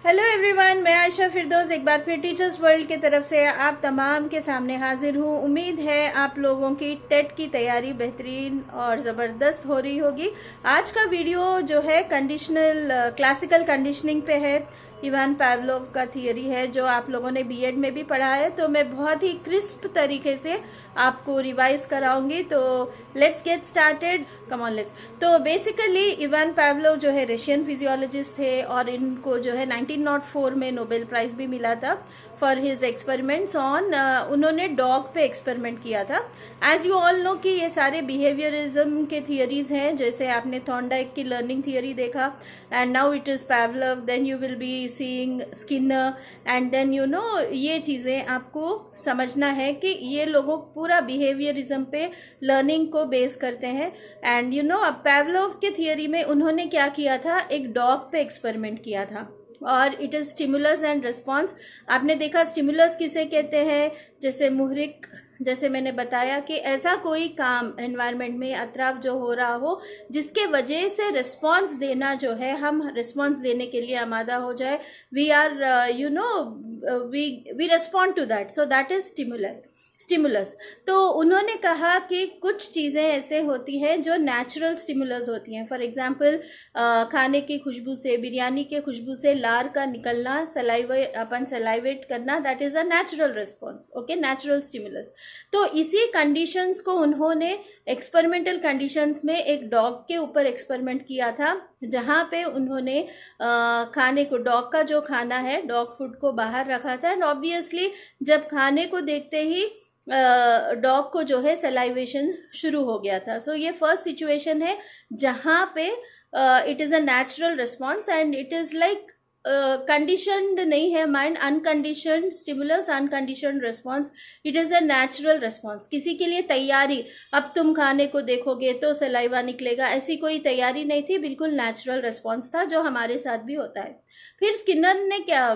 Hello everyone, मैं आयशा फिरदौस एक बार फिर टीचर्स वर्ल्ड की तरफ से आप तमाम के सामने हाजिर हूँ। उम्मीद है आप लोगों की टेट की तैयारी बेहतरीन और ज़बरदस्त हो रही होगी। आज का वीडियो जो है क्लासिकल कंडीशनिंग पे है। इवान पावलोव का थियरी है जो आप लोगों ने बीएड में भी पढ़ा है, तो मैं बहुत ही क्रिस्प तरीके से आपको रिवाइज कराऊंगी। तो let's get started, come on let's. तो बेसिकली इवान पावलोव जो है रशियन फिजियोलॉजिस्ट थे और इनको जो है 1904 में नोबेल प्राइज भी मिला था फॉर हिज एक्सपेरिमेंट्स ऑन उन्होंने डॉग पे एक्सपेरिमेंट किया था। एज यू ऑल नो कि ये सारे बिहेवियरिज्म के थियरीज हैं, जैसे आपने थॉर्नडाइक की लर्निंग थियरी देखा and now it is Pavlov, then you will be seeing Skinner and then ये चीजें आपको समझना है कि ये लोगों पूरा बिहेवियरिज्म पे लर्निंग को बेस करते हैं। एंड अब पावलोव के थियरी में उन्होंने क्या किया था, एक डॉग पे एक्सपेरिमेंट किया था और it is stimulus and response. आपने देखा स्टिमुलस किसे कहते हैं, जैसे मुहरिक, जैसे मैंने बताया कि ऐसा कोई काम एनवायरनमेंट में अतराफ जो हो रहा हो जिसके वजह से रिस्पॉन्स देना जो है, हम रिस्पॉन्स देने के लिए आमादा हो जाए, we are we respond to that, so that is stimulus. तो उन्होंने कहा कि कुछ चीज़ें ऐसे होती हैं जो नेचुरल स्टिमुलस होती हैं। फॉर एग्जांपल खाने की खुशबू से, बिरयानी के खुशबू से लार का निकलना, अपन सलाइवेट करना, that is a natural response, okay, natural stimulus. तो इसी कंडीशंस को उन्होंने एक्सपेरिमेंटल कंडीशंस में एक डॉग के ऊपर एक्सपेरिमेंट किया था, जहाँ पे उन्होंने खाने को, डॉग का जो खाना है, डॉग फूड को बाहर रखा था एंड ऑब्वियसली जब खाने को देखते ही डॉग को जो है सलाइवेशन शुरू हो गया था। सो ये फर्स्ट सिचुएशन है जहाँ पे it is a natural response and it is like conditioned नहीं है mind, unconditioned stimulus, unconditioned response, it is a natural response. किसी के लिए तैयारी, अब तुम खाने को देखोगे तो सलाइवा निकलेगा, ऐसी कोई तैयारी नहीं थी, बिल्कुल नेचुरल रिस्पॉन्स था जो हमारे साथ भी होता है। फिर स्किनर ने क्या,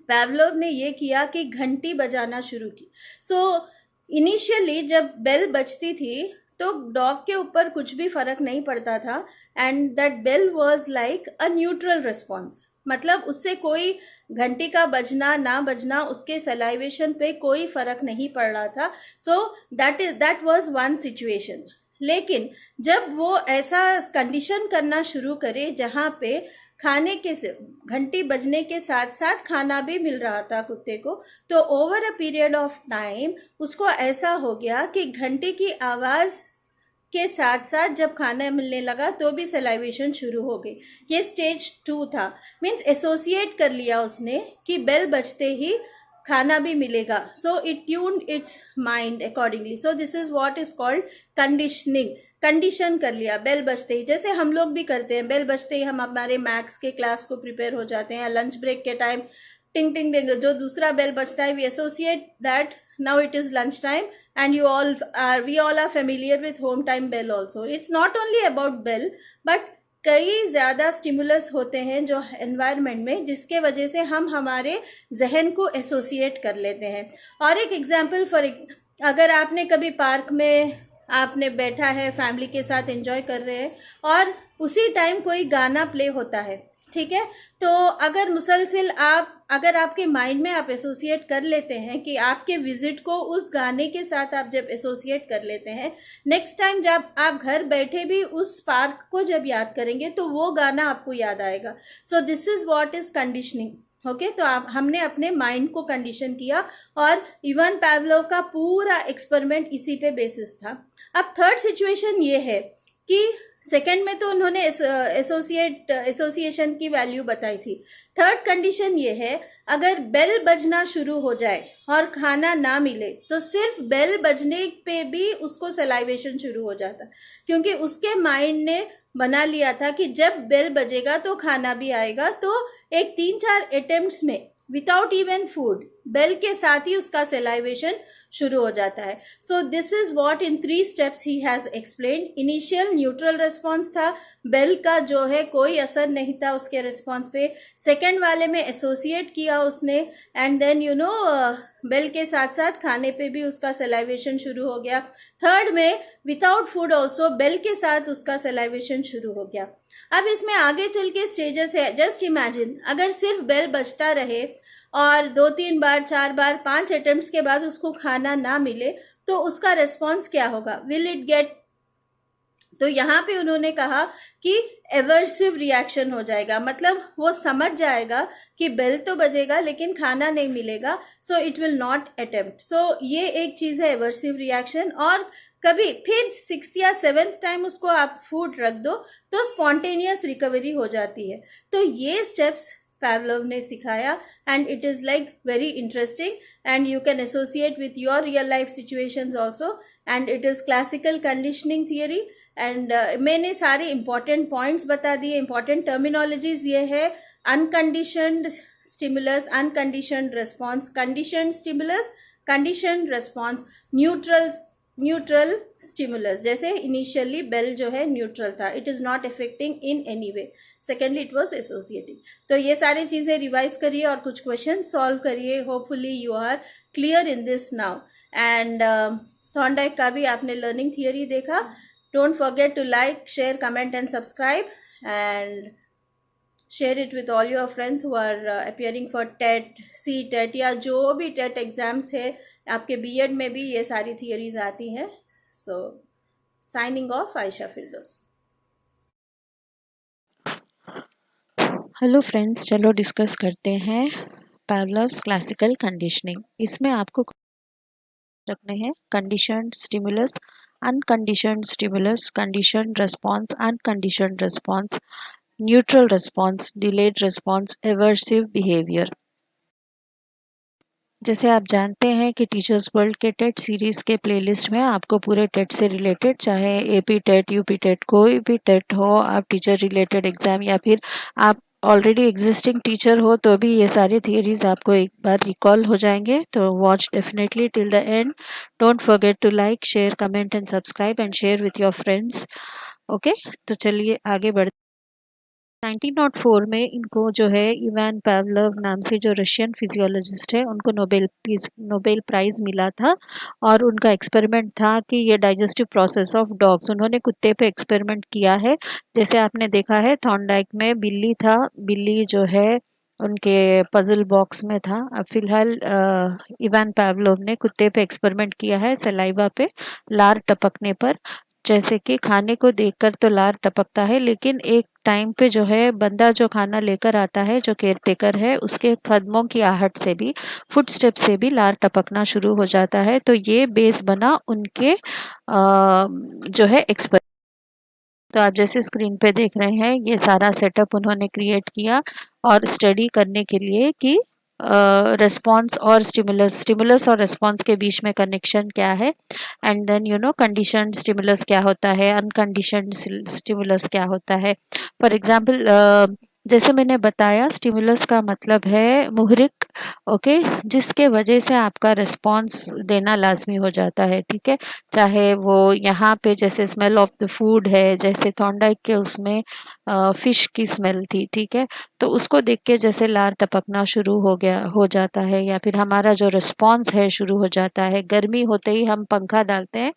पावलोव ने ये किया कि घंटी बजाना शुरू की। सो इनिशियली जब बेल बजती थी तो डॉग के ऊपर कुछ भी फर्क नहीं पड़ता था and that bell was like a neutral response, मतलब उससे कोई घंटी का बजना ना बजना उसके सलाइवेशन पे कोई फर्क नहीं पड़ रहा था। So that was one situation. लेकिन जब वो ऐसा कंडीशन करना शुरू करे जहाँ पे खाने के घंटी बजने के साथ साथ खाना भी मिल रहा था कुत्ते को, तो over a period of time उसको ऐसा हो गया कि घंटी की आवाज के साथ साथ जब खाना मिलने लगा तो भी सलाइवेशन शुरू हो गई। ये स्टेज 2 था, मीन्स एसोसिएट कर लिया उसने कि बेल बजते ही खाना भी मिलेगा। So it tuned it's mind accordingly. So this is what is called conditioning. Condition कर लिया बेल बजते ही, जैसे हम लोग भी करते हैं, बेल बजते ही हम हमारे मैथ्स के क्लास को प्रिपेयर हो जाते हैं, लंच ब्रेक के टाइम टिंग टिंग टिंग जो दूसरा बेल बजता है, we associate that now it is lunch time and we all are familiar with home time bell also. It's not only about bell but कई ज्यादा स्टिमुलस होते हैं जो एनवायरनमेंट में, जिसके वजह से हम हमारे जहन को एसोसिएट कर लेते हैं। और एक एग्जांपल अगर आपने कभी पार्क में आपने बैठा है, फैमिली के साथ एंजॉय कर रहे हैं और उसी टाइम कोई गाना प्ले होता है, ठीक है, तो अगर मुसलसिल अगर आपके माइंड में आप एसोसिएट कर लेते हैं कि आपके विजिट को उस गाने के साथ आप जब एसोसिएट कर लेते हैं, नेक्स्ट टाइम जब आप घर बैठे भी उस पार्क को जब याद करेंगे तो वो गाना आपको याद आएगा। So this is what is conditioning, okay. तो हमने अपने माइंड को कंडीशन किया और इवान पावलोव का पूरा एक्सपेरिमेंट इसी पे बेसिस था। अब थर्ड सिचुएशन ये है कि सेकेंड में तो उन्होंने एसोसिएशन की वैल्यू बताई थी। थर्ड कंडीशन ये है, अगर बेल बजना शुरू हो जाए और खाना ना मिले तो सिर्फ बेल बजने पे भी उसको सलाइवेशन शुरू हो जाता, क्योंकि उसके माइंड ने बना लिया था कि जब बेल बजेगा तो खाना भी आएगा। तो एक 3-4 अटेम्प्ट्स में विदाउट इवन फूड बेल के साथ ही उसका सलाइवेशन शुरू हो जाता है। So this is what in 3 steps he has explained. Initial neutral response था, बेल का जो है कोई असर नहीं था उसके रिस्पॉन्स पे। सेकेंड वाले में एसोसिएट किया उसने एंड देन बेल के साथ साथ खाने पे भी उसका सलाइवेशन शुरू हो गया। थर्ड में विदाउट फूड ऑल्सो बेल के साथ उसका सलाइवेशन शुरू हो गया। अब इसमें आगे चल के स्टेजेस है, जस्ट इमेजिन अगर सिर्फ बेल बजता रहे और 2-3 बार 4 बार 5 अटेम्प्ट्स के बाद उसको खाना ना मिले तो उसका रिस्पॉन्स क्या होगा, विल इट गेट। तो यहाँ पे उन्होंने कहा कि एवर्सिव रिएक्शन हो जाएगा, मतलब वो समझ जाएगा कि बेल तो बजेगा लेकिन खाना नहीं मिलेगा, so it will not attempt. So ये एक चीज है एवर्सिव रिएक्शन। और कभी फिर 6th या 7th टाइम उसको आप फूड रख दो तो स्पॉन्टेनियस रिकवरी हो जाती है। तो ये स्टेप्स Pavlov ने सिखाया and it is like very interesting and you can associate with your real life situations also and it is classical conditioning theory. And मैंने सारे इंपॉर्टेंट पॉइंट्स बता दिए, इंपॉर्टेंट टर्मिनोलॉजीज ये है, unconditioned stimulus, unconditioned response, conditioned stimulus, conditioned response, neutral stimulus. जैसे initially bell जो है neutral था, it is not affecting in any way, secondly it was associative. तो ये सारी चीजें रिवाइज करिए और कुछ क्वेश्चन सॉल्व करिए, hopefully you are clear in this now. And Thorndike का भी आपने लर्निंग थियरी देखा। Don't forget to like, share, comment and subscribe and share it with all your friends who are appearing for TET, C TET या जो भी TET exams है, आपके BEd में भी ये सारी थियरीज आती हैं। So signing off, Aisha Firdaus. Hello friends, चलो डिस्कस करते हैं पावलोव्स क्लासिकल कंडीशनिंग। इसमें आपको रखने हैं conditioned stimulus, unconditioned stimulus, conditioned response, unconditioned response, neutral response, delayed response, aversive behaviour. जैसे आप जानते हैं कि टीचर्स वर्ल्ड के टेट सीरीज़ के प्लेलिस्ट में आपको पूरे टेट से रिलेटेड, चाहे एपी टेट, यूपी टेट, कोई भी टेट हो, आप टीचर रिलेटेड एग्ज़ाम या फिर आप ऑलरेडी एग्जिस्टिंग टीचर हो तो भी ये सारे थियरीज आपको एक बार रिकॉल हो जाएंगे। तो watch definitely till the end. Don't forget to like, share, comment and subscribe and share with your friends. Okay, तो चलिए आगे बढ़ते। 1904 में इनको जो है इवान पावलोव नाम से जो रशियन फिजियोलॉजिस्ट है उनको नोबेल प्राइज मिला था। और उनका एक्सपेरिमेंट था कि ये डाइजेस्टिव प्रोसेस ऑफ डॉग्स, उन्होंने कुत्ते पे एक्सपेरिमेंट किया है। जैसे आपने देखा है थॉर्नडाइक में बिल्ली था, बिल्ली जो है उनके पजल बॉक्स में था। अब फिलहाल इवान पावलोव ने कुत्ते पे एक्सपेरिमेंट किया है सलाइवा पे, लार टपकने पर। जैसे कि खाने को देखकर तो लार टपकता है, लेकिन एक टाइम पे जो है बंदा जो खाना लेकर आता है, जो केयर टेकर है, उसके कदमों की आहट से भी, फुट स्टेप से भी लार टपकना शुरू हो जाता है। तो ये बेस बना उनके जो है एक्सपेरिमेंट। तो आप जैसे स्क्रीन पे देख रहे हैं ये सारा सेटअप उन्होंने क्रिएट किया और स्टडी करने के लिए कि रिस्पॉन्स और स्टिमुलस और रिस्पॉन्स के बीच में कनेक्शन क्या है। एंड देन कंडीशन स्टिमुलस क्या होता है, अनकंडीशन स्टिमुलस क्या होता है। फॉर एग्जांपल जैसे मैंने बताया, स्टिमुलस का मतलब है मुहरिक, ओके, जिसके वजह से आपका रिस्पॉन्स देना लाजमी हो जाता है। ठीक है, चाहे वो यहाँ पे जैसे स्मेल ऑफ द फूड है, जैसे थॉर्नडाइक के उसमें फिश की स्मेल थी, ठीक है, तो उसको देख के जैसे लार टपकना शुरू हो जाता है, या फिर हमारा जो रिस्पॉन्स है शुरू हो जाता है। गर्मी होते ही हम पंखा डालते हैं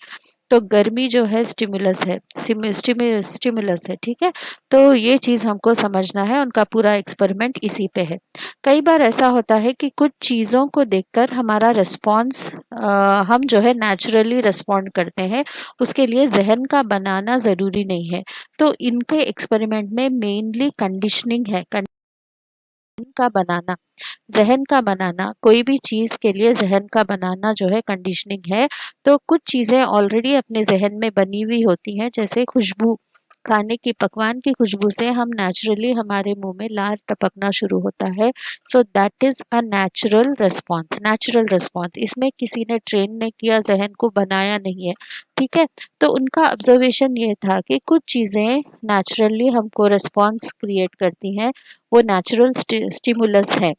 तो गर्मी जो है स्टिमुलस है, स्टिमुलस है। ठीक है, तो ये चीज़ हमको समझना है। उनका पूरा एक्सपेरिमेंट इसी पे है। कई बार ऐसा होता है कि कुछ चीज़ों को देखकर हमारा रिस्पॉन्स हम जो है नेचुरली रिस्पॉन्ड करते हैं, उसके लिए जहन का बनाना ज़रूरी नहीं है। तो इनके एक्सपेरिमेंट में मेनली कंडीशनिंग है, का बनाना, जहन का बनाना, कोई भी चीज़ के लिए जहन का बनाना जो है कंडीशनिंग है। तो कुछ चीज़ें ऑलरेडी अपने जहन में बनी हुई होती हैं, जैसे खुशबू, खाने की पकवान की खुशबू से हम नेचुरली हमारे मुंह में लार टपकना शुरू होता है। सो that is a natural response, natural response. इसमें किसी ने ट्रेन नहीं किया, जहन को बनाया नहीं है। ठीक है, तो उनका ऑब्जर्वेशन ये था कि कुछ चीज़ें नेचुरली हमको रिस्पॉन्स क्रिएट करती हैं, वो नेचुरल स्टिमुलस है।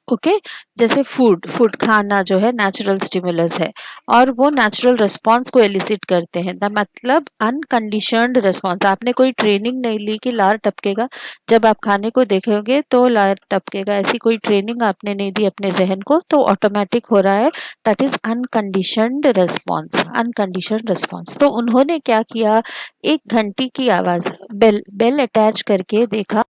ओके जैसे फूड फूड खाना जो है नेचुरल स्टिमुलस है और वो नेचुरल रिस्पॉन्स को एलिसिट करते हैं द मतलब अनकंडीशनड रिस्पॉन्स। आपने कोई ट्रेनिंग नहीं ली कि लार टपकेगा, जब आप खाने को देखोगे तो लार टपकेगा, ऐसी कोई ट्रेनिंग आपने नहीं दी अपने जहन को, तो ऑटोमेटिक हो रहा है, that is unconditioned response. Unconditioned response. तो उन्होंने क्या किया, एक घंटी की आवाज बेल बेल अटैच करके देखा,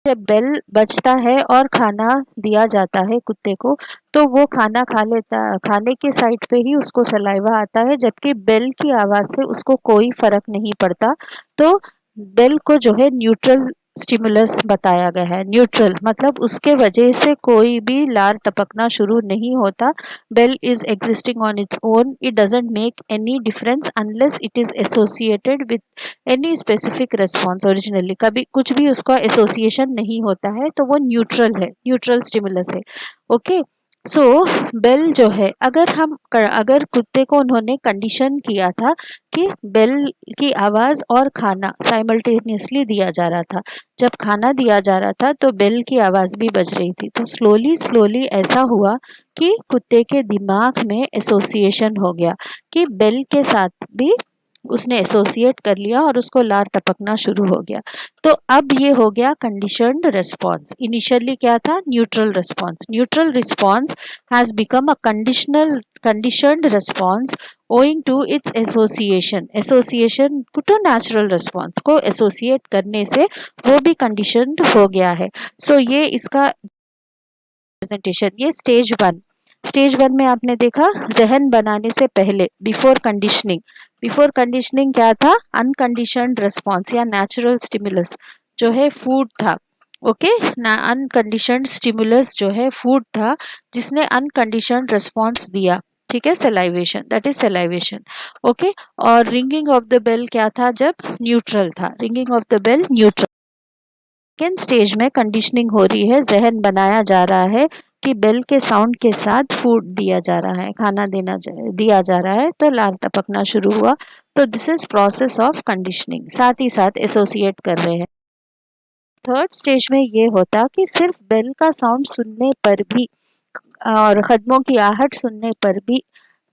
जब बेल बजता है और खाना दिया जाता है कुत्ते को तो वो खाना खा लेता, खाने के साइड पे ही उसको सलाइवा आता है, जबकि बेल की आवाज से उसको कोई फर्क नहीं पड़ता। तो बेल को जो है न्यूट्रल स्टिमुलस बताया गया है। न्यूट्रल मतलब उसके वजह से कोई भी लार टपकना शुरू नहीं होता। Bell is existing on its own, it doesn't make any difference unless it is associated with any specific response. Originally कभी कुछ भी उसका एसोसिएशन नहीं होता है, तो वो न्यूट्रल है, न्यूट्रल स्टिमुलस है। ओके सो बेल जो है, अगर कुत्ते को उन्होंने कंडीशन किया था कि बेल की आवाज और खाना साइमल्टेनियसली दिया जा रहा था, जब खाना दिया जा रहा था तो बेल की आवाज भी बज रही थी, तो स्लोली स्लोली ऐसा हुआ कि कुत्ते के दिमाग में एसोसिएशन हो गया कि बेल के साथ भी उसने एसोसिएट कर लिया और उसको लार टपकना शुरू हो गया। तो अब ये हो गया कंडीशनड रिस्पॉन्स। इनिशियली क्या था, neutral response. Neutral response has become a conditioned response owing to its association to natural response को एसोसिएट करने से वो भी कंडीशनड हो गया है। सो ये इसका प्रेजेंटेशन, ये स्टेज वन में आपने देखा जहन बनाने से पहले, बिफोर कंडीशनिंग। बिफोर कंडीशनिंग क्या था, अनकंडीशनड रिस्पॉन्स या नेचुरल स्टिमुलस जो है फूड था। ओके ना, अनकंडीशनड स्टिमुलस जो है फूड था जिसने अनकंडीशनड रिस्पॉन्स दिया, ठीक है, salivation, that is salivation. Okay और रिंगिंग ऑफ द बेल क्या था, जब न्यूट्रल था, ringing of the bell neutral. Second stage में कंडीशनिंग हो रही है, जहन बनाया जा रहा है कि बेल के साउंड के साथ फूड दिया जा रहा है, खाना दिया जा रहा है, तो लार टपकना शुरू हुआ। तो this is process of conditioning, साथ ही साथ एसोसिएट कर रहे हैं। थर्ड स्टेज में ये होता कि सिर्फ बेल का साउंड सुनने पर भी और कदमों की आहट सुनने पर भी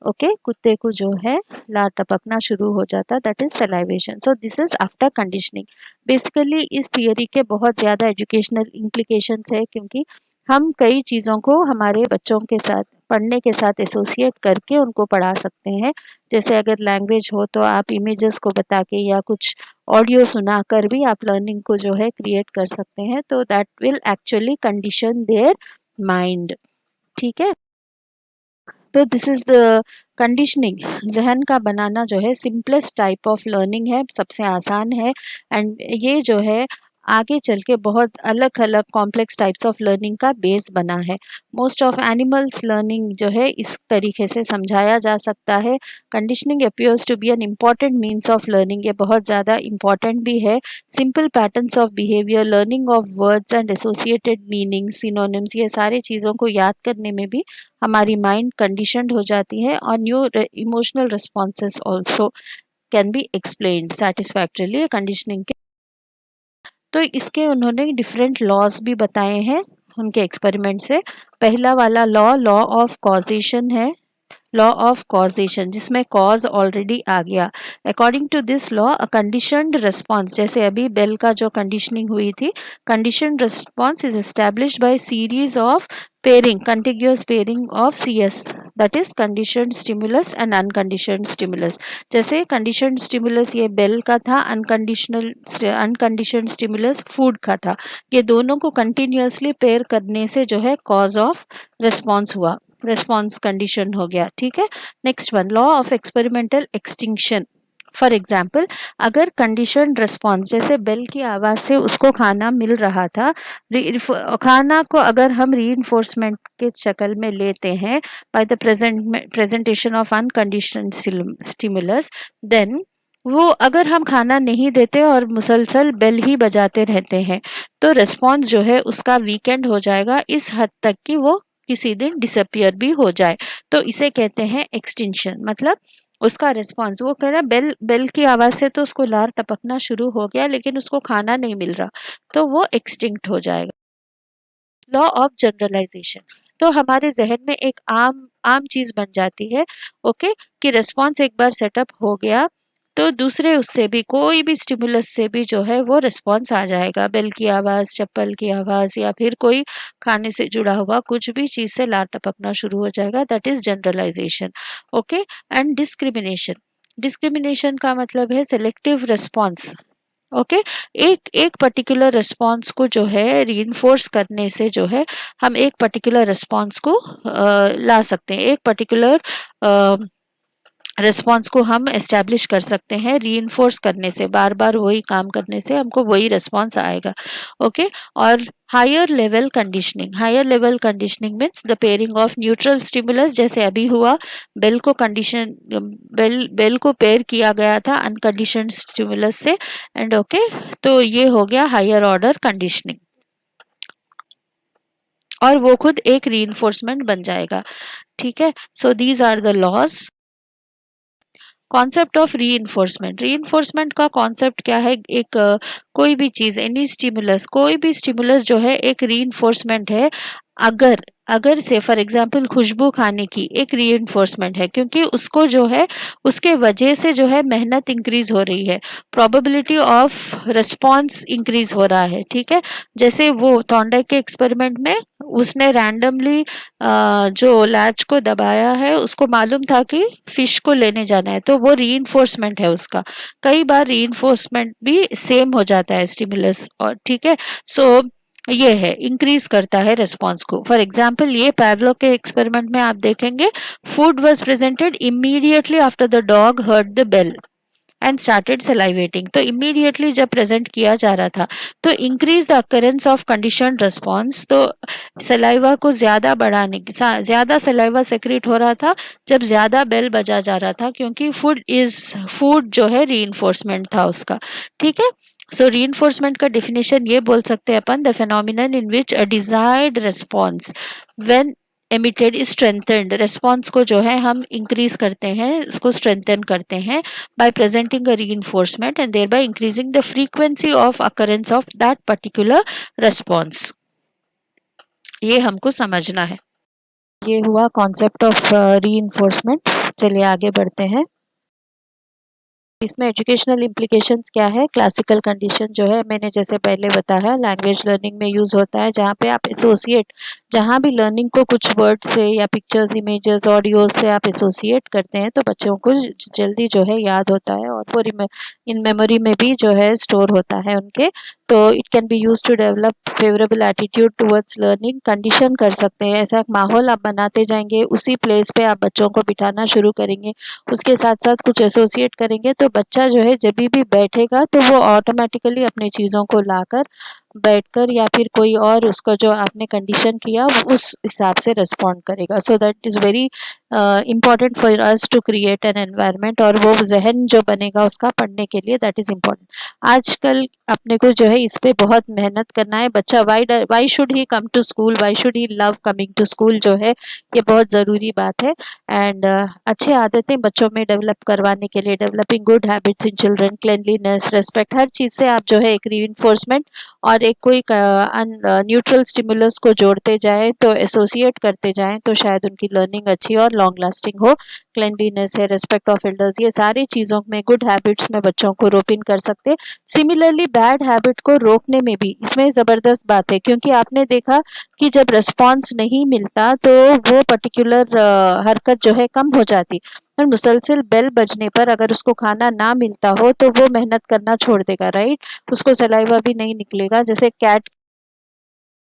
ओके कुत्ते को जो है लार टपकना शुरू हो जाता, that is salivation. So this is after conditioning. Basically इस थियोरी के बहुत ज़्यादा एजुकेशनल इम्प्लीकेशंस है, क्योंकि हम कई चीज़ों को हमारे बच्चों के साथ पढ़ने के साथ एसोसिएट करके उनको पढ़ा सकते हैं। जैसे अगर लैंग्वेज हो तो आप इमेजेस को बता के या कुछ ऑडियो सुना कर भी आप लर्निंग को जो है क्रिएट कर सकते हैं, तो that will actually condition their mind. ठीक है, तो दिस इज द कंडीशनिंग। जहन का बनाना जो है सिंपलेस्ट टाइप ऑफ लर्निंग है, सबसे आसान है, एंड ये जो है आगे चल के बहुत अलग अलग कॉम्प्लेक्स टाइप्स ऑफ लर्निंग का बेस बना है। मोस्ट ऑफ एनिमल्स लर्निंग जो है इस तरीके से समझाया जा सकता है। Conditioning appears to be an important means of learning, ये बहुत ज़्यादा इम्पॉर्टेंट भी है। Simple patterns of behaviour, learning of words and associated meanings, synonyms, ये सारी चीज़ों को याद करने में भी हमारी माइंड कंडीशनड हो जाती है, और new emotional responses also can be explained satisfactorily conditioning के। तो इसके उन्होंने डिफरेंट लॉज भी बताए हैं उनके एक्सपेरिमेंट से। पहला वाला लॉ, लॉ ऑफ कॉजेशन है, लॉ ऑफ कॉजेशन, जिसमें कॉज ऑलरेडी आ गया। According to this law a conditioned response, जैसे अभी बेल का जो कंडीशनिंग हुई थी, conditioned response is established by series of pairing, contiguous pairing of CS, that is conditioned stimulus and unconditioned stimulus. जैसे कंडीशनड स्टिमुलस ये बेल का था, अनकंडीशनड स्टिमुलस फूड का था, ये दोनों को कंटिन्यूअसली पेयर करने से जो है कॉज ऑफ रिस्पॉन्स हुआ, रिस्पॉन्स कंडीशन हो गया। ठीक है, next one, law of experimental extinction. For example, अगर कंडीशन रिस्पॉन्स, जैसे बेल की आवाज़ से उसको खाना मिल रहा था, खाना को अगर हम री के शक्ल में लेते हैं by the presentation of unconditioned stimulus, then वो अगर हम खाना नहीं देते और मुसलसल बेल ही बजाते रहते हैं, तो रिस्पॉन्स जो है उसका वीकेंड हो जाएगा इस हद तक कि वो किसी दिन डिसअपियर भी हो जाए। तो इसे कहते हैं एक्सटिंक्शन। मतलब उसका रिस्पॉन्स, वो कह रहा बेल बेल की आवाज़ से तो उसको लार टपकना शुरू हो गया, लेकिन उसको खाना नहीं मिल रहा, तो वो एक्सटिंक्ट हो जाएगा। Law of generalisation. तो हमारे जहन में एक आम आम चीज बन जाती है, ओके, कि रिस्पॉन्स एक बार सेटअप हो गया तो दूसरे उससे भी कोई भी स्टिमुलस से भी जो है वो रिस्पॉन्स आ जाएगा। बेल की आवाज, चप्पल की आवाज, या फिर कोई खाने से जुड़ा हुआ कुछ भी चीज से लार टपकना शुरू हो जाएगा। That is generalisation, okay. And discrimination, discrimination का मतलब है सिलेक्टिव रिस्पॉन्स, ओके। एक एक पर्टिकुलर रिस्पॉन्स को जो है रीइंफोर्स करने से जो है हम एक पर्टिकुलर रिस्पॉन्स को ला सकते हैं, एक पर्टिकुलर रिस्पॉन्स को हम एस्टैब्लिश कर सकते हैं। रीइंफोर्स करने से, बार बार वही काम करने से हमको वही रिस्पॉन्स आएगा, ओके। और higher level conditioning, higher level conditioning means the pairing of neutral stimulus, जैसे अभी हुआ बेल को कंडीशन, बेल को पेयर किया गया था अनकंडीशनड स्टिमुलस से, एंड ओके, तो ये हो गया हायर ऑर्डर कंडीशनिंग, और वो खुद एक रीइंफोर्समेंट बन जाएगा, ठीक है। So these are the laws. Concept of reinforcement, reinforcement का कॉन्सेप्ट क्या है? एक कोई भी चीज, एनी स्टिमुलस, कोई भी स्टिमुलस जो है एक रीइंफोर्समेंट है। अगर अगर से फॉर एग्जांपल खुशबू खाने की एक रीइंफोर्समेंट है, क्योंकि उसको जो है उसके वजह से जो है मेहनत इंक्रीज हो रही है, प्रोबेबिलिटी ऑफ रिस्पॉन्स इंक्रीज हो रहा है, ठीक है। जैसे वो थॉर्नडाइक के एक्सपेरिमेंट में उसने रैंडमली जो लैच को दबाया है, उसको मालूम था कि फिश को लेने जाना है, तो वो रीइंफोर्समेंट है उसका। कई बार रीइंफोर्समेंट भी सेम हो जाता है स्टिमुलस, और ठीक है। सो ये है, इंक्रीज करता है रिस्पॉन्स को। फॉर एग्जाम्पल ये पैवलो के एक्सपेरिमेंट में आप देखेंगे, food was presented immediately after the dog heard the bell and started salivating. तो इमीडिएटली जब प्रेजेंट किया जा रहा था तो increase the occurrence of conditioned response, तो सलाइवा को ज्यादा बढ़ाने, ज्यादा सलाइवा सेक्रेट हो रहा था जब ज्यादा बेल बजा जा रहा था, क्योंकि फूड जो है रीइंफोर्समेंट था उसका, ठीक है। सो रीइंफोर्समेंट का डेफिनेशन ये बोल सकते हैं अपन, the phenomenon in which a desired response when emitted is strengthened, response को जो है हम इंक्रीज करते हैं, उसको स्ट्रेंथन करते हैं by presenting a reinforcement and thereby increasing the frequency of occurrence of that particular response। ये हमको समझना है। ये हुआ कॉन्सेप्ट ऑफ रीइंफोर्समेंट। चलिए आगे बढ़ते हैं। इसमें एजुकेशनल इम्प्लीकेशंस क्या है? क्लासिकल कंडीशन जो है मैंने जैसे पहले बताया लैंग्वेज लर्निंग में यूज होता है, जहाँ पे आप एसोसिएट, जहाँ भी लर्निंग को कुछ वर्ड से या पिक्चर्स, इमेजेस, ऑडियोज से आप एसोसिएट करते हैं तो बच्चों को जल्दी जो है याद होता है, और वो इन मेमोरी में भी जो है स्टोर होता है उनके। तो it can be use to develop favourable attitude towards learning. Condition कर सकते हैं, ऐसा एक माहौल आप बनाते जाएंगे, उसी प्लेस पे आप बच्चों को बिठाना शुरू करेंगे, उसके साथ साथ कुछ एसोसिएट करेंगे, तो बच्चा जो है जब भी बैठेगा तो वो ऑटोमेटिकली अपनी चीज़ों को लाकर बैठकर, या फिर कोई और उसको जो आपने कंडीशन किया वो उस हिसाब से रिस्पॉन्ड करेगा। So that is very important for us to create an environment, और वो जहन जो बनेगा उसका पढ़ने के लिए, दैट इज़ इम्पॉर्टेंट। आजकल अपने को जो है इस पे बहुत मेहनत करना है। बच्चा why should he come to school, why should he love coming to school, जो है ये बहुत ज़रूरी बात है। एंड अच्छे आदतें बच्चों में डेवलप करवाने के लिए, developing good habits in children, cleanliness, respect, हर चीज़ से आप जो है एक रीइंफोर्समेंट और एक कोई न्यूट्रल स्टिमुलस को जोड़ते जाएं, तो एसोसिएट करते जाएं, तो शायद उनकी लर्निंग अच्छी और लॉन्ग लास्टिंग हो। क्लेनलीनेस है, रेस्पेक्ट ऑफ एल्डर्स, ये सारी चीज़ों में, गुड हैबिट्स में बच्चों को रोप इन कर सकते हैं। सिमिलरली बैड हैबिट को रोकने में भी इसमें ज़बरदस्त बात है, क्योंकि आपने देखा कि जब रिस्पॉन्स नहीं मिलता तो वो पर्टिकुलर हरकत जो है कम हो जाती, और मुसलसल बेल बजने पर अगर उसको खाना ना मिलता हो तो वो मेहनत करना छोड़ देगा, राइट। उसको सलाइवा भी नहीं निकलेगा, जैसे कैट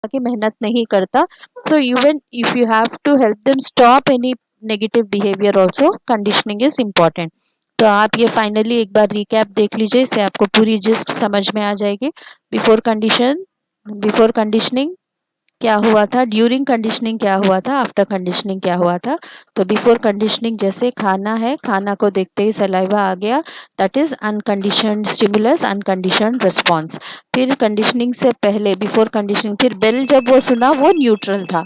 की मेहनत नहीं करता। So even if you have to help them stop any negative behaviour, also conditioning is important. तो आप ये फाइनली एक बार रिकैप देख लीजिए, इससे आपको पूरी जिस्ट समझ में आ जाएगी। बिफोर कंडीशनिंग क्या हुआ था, ड्यूरिंग कंडीशनिंग क्या हुआ था, आफ्टर कंडीशनिंग क्या हुआ था। तो बिफोर कंडीशनिंग जैसे खाना है, खाना को देखते ही सलाइवा आ गया, that is unconditioned stimulus, unconditioned response. फिर कंडीशनिंग से पहले, बिफोर कंडीशनिंग, फिर बेल जब वो सुना वो न्यूट्रल था,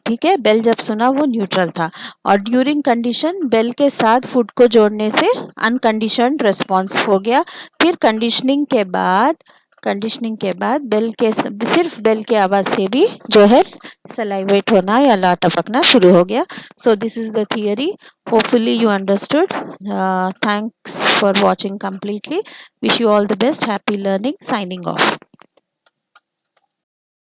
ठीक है, बेल जब सुना वो न्यूट्रल था। और ड्यूरिंग कंडीशन बेल के साथ फूड को जोड़ने से अनकंडीशनड रिस्पॉन्स हो गया। फिर कंडीशनिंग के बाद कंडीशनिंग के बाद बेल के सिर्फ बेल की आवाज़ से भी जो है सलाइवेट होना या लार टपकना शुरू हो गया. So this is the theory. Hopefully you understood. Thanks for watching completely. Wish you all the best. Happy learning. Signing off.